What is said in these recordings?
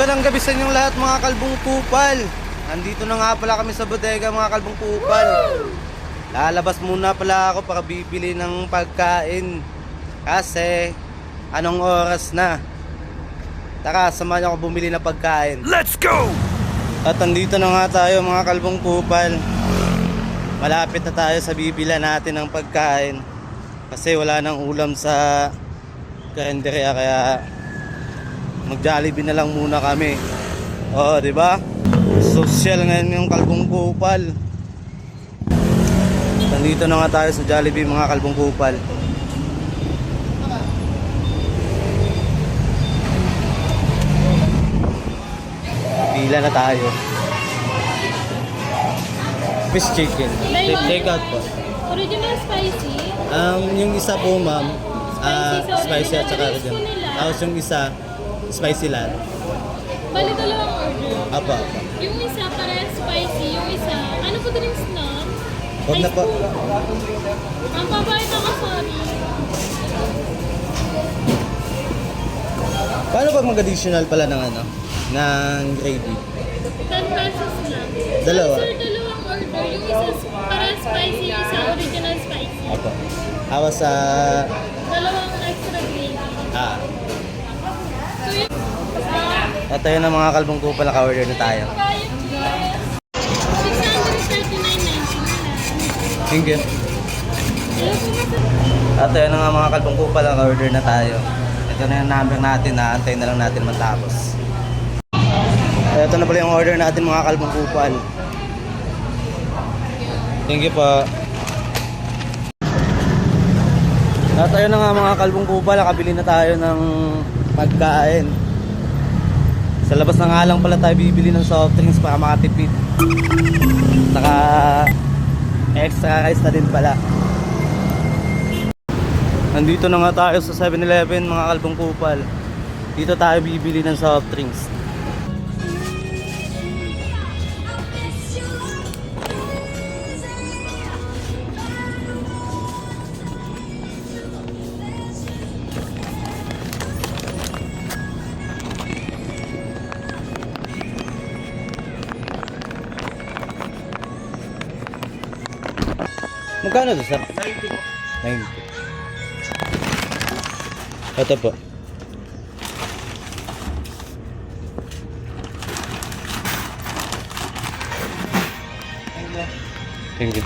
Magandang gabi sa inyong lahat mga kalbong kupal. Andito na nga pala kami sa bodega mga kalbong kupal. Lalabas muna pala ako para bibili ng pagkain. Kasi anong oras na? Tara, samahan ako bumili ng pagkain. Let's go! At andito na nga tayo mga kalbong kupal. Malapit na tayo sa bibila natin ng pagkain. Kasi wala nang ulam sa karinderya kaya mag-Jollibee na lang muna kami. Oo, di ba? Social ngayon yung kalbong kupal. Nandito na nga tayo sa Jollibee mga kalbong kupal. Pila na tayo. Fish chicken. Take out po. Original spicy. Yung isa po ma'am, Spicy, spicy at saka original. Tapos yung isa, spicy lang. Bali dalawang order. Apa. Yung isa para spicy, yung isa, ano po drinks na? Huwag na po. Ang babait ako, sorry. Paano pag mag-additional pala ng ano? Ng gravy? 10 pesos lang. Dalawa. Sir, dalawang order. Yung isa para spicy, yung isa original spicy. Apa. Hawa sa... Dalawang extra gravy. So yun, At ayun na mga kalbong kupal, naka-order na tayo. kaya cheers. 639.99. Thank you. Hello po mga At ayun na nga mga kalbong kupal, naka-order na tayo. Ito na yung number natin, naantay na lang natin matapos. Ito na pala yung order natin mga kalbong kupal. Thank you po. At ayun na nga mga kalbong kupal, nakabili na tayo ng pagkain. Sa labas na nga lang pala tayo bibili ng soft drinks para makatipid. Saka extra rice na din pala. Nandito na nga tayo sa 7-Eleven mga kalbong kupal. Dito tayo bibili ng soft drinks. Magkano to, sir? 90 po. 90. Ito po. Thank you.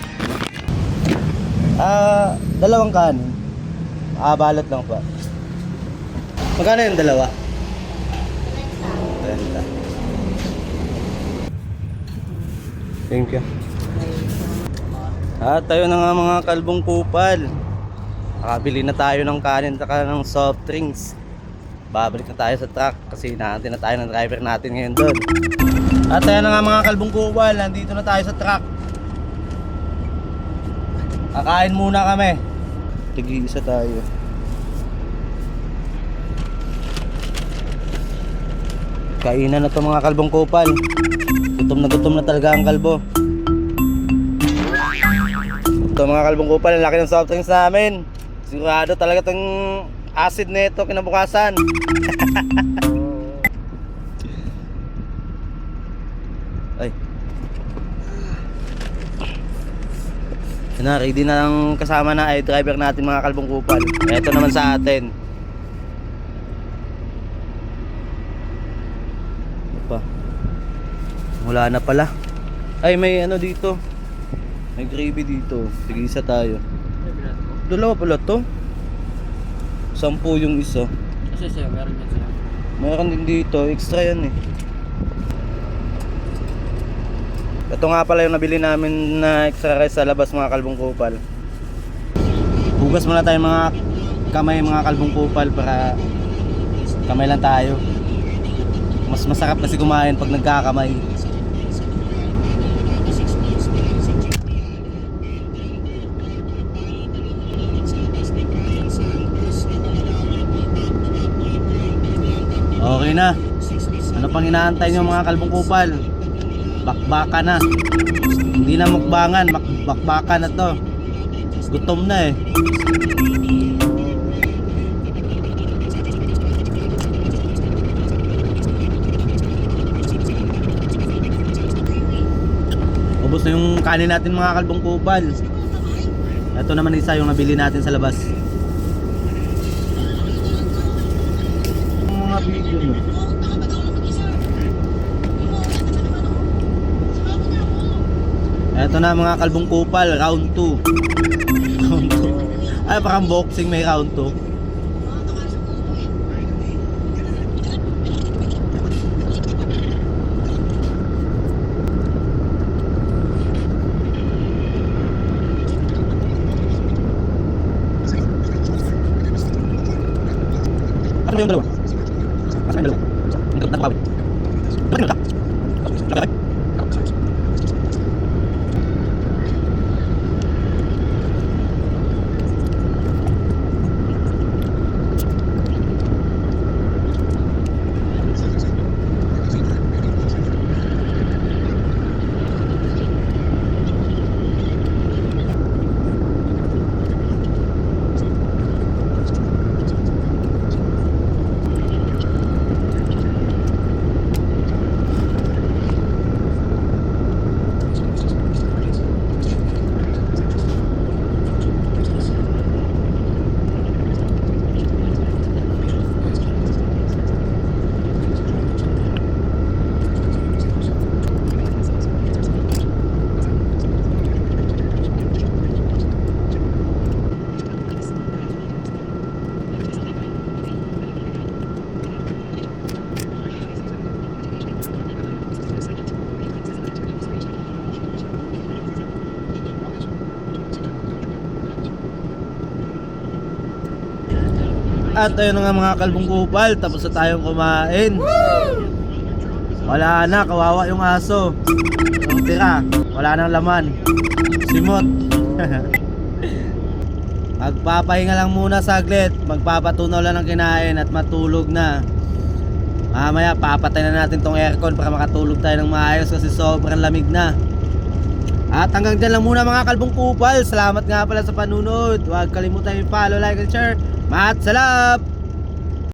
Dalawang kanin. Balot lang po. Magkano yung dalawa? 30. Thank you. At tayo na nga mga kalbong kupal. Nakabili na tayo ng kanin at ng soft drinks. Babalik na tayo sa truck kasi hinahantin na tayo ng driver natin ngayon doon. At tayo na nga mga kalbong kupal, nandito na tayo sa truck. Kakain muna kami. Tig-isa tayo. Kainan na to mga kalbong kupal. Gutom na talaga ang kalbo. Ito mga kalbong kupal, ang laki ng soft drinks namin. Sigurado talaga itong acid na ito kinabukasan. Ay. Na, ready na lang kasama na ay driver natin mga kalbong kupal. Ito naman sa atin. Ano pa? Wala na pala. Ay, may ano dito. May gravy dito. Tig-isa tayo. Dalawa pala to. 10 yung isa. Kasi sa'yo, meron yan sila. Meron din dito. Extra yan eh. Ito nga pala yung nabili namin na extra rice sa labas mga kalbong kupal. Hugas muna tayo mga kamay mga kalbong kupal para kamay lang tayo. Mas masarap kasi kumain pag nagkakamay. Okay na. Ano pang inaantay nyo mga kalbong kupal? Bakbaka na. Hindi na mukbangan, bakbaka na to. Gutom na eh. Ito yung kanin natin mga kalbong kupal. Ito naman isa yung nabili natin sa labas. Mga video no. Ito na mga kalbong kupal, round 2. Round 2. Ay, parang boxing may round 2. Ano ba yung dalawa? Asa yung dalawa? Ang kapit na kapawin. Ba't yung dalawa? At ayun na nga mga kalbong kupal, tapos na tayong kumain. Wala na, kawawa yung aso. Yung tira, wala nang laman. Simot. Magpapahinga lang muna saglit. Magpapatunaw lang ng kinain at matulog na. Mamaya papatay na natin tong aircon para makatulog tayo ng maayos kasi sobrang lamig na. At hanggang dyan lang muna mga kalbong kupal. Salamat nga pala sa panunod. Huwag kalimutan i-follow, like, and share. Mat salap!